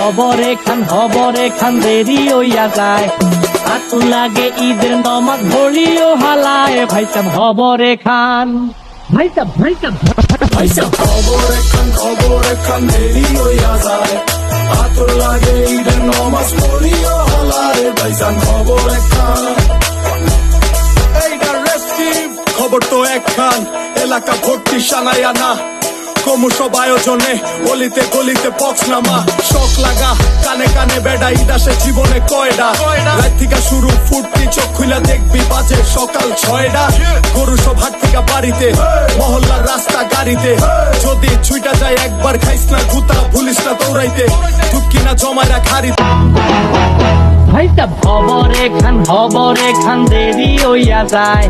হবরে খান দেরি হইয়া যায়। আতু লাগে ঈদের নমাজ ভরিও হালায়, ভাইসাব হবরে খান, ভাইসাব খবরে খান দেরি হইয়া যায়। আতর লাগে ঈদের নমাজ পড়িও হলায়, ভাইজান খবরে খান। এইটা রেস্টিভ খবর তো একখান, এলাকা ভর্তি সানায়া না। ক্রমসব আয়োজনে গলিতে গলিতে পক্স নামা, শখ লাগা কানে কানে বেড়া। ঈদ আসে জীবনে কয়ডা, রাত থেকে শুরু ফুর্তি, চোখ খুলে দেখবি বাজে সকাল 6টা। গরু সব হাট থেকে বাড়িতে, মহল্লার রাস্তা গাড়িতে। যদি ছুইটা যায় একবার খাইস না গুতা, ভুলিস না দৌড়াইতে, ঢুকি না জমায় রাখ হাড়িতে। ভাইসাব হবরে খান দেরি হইয়া যায়।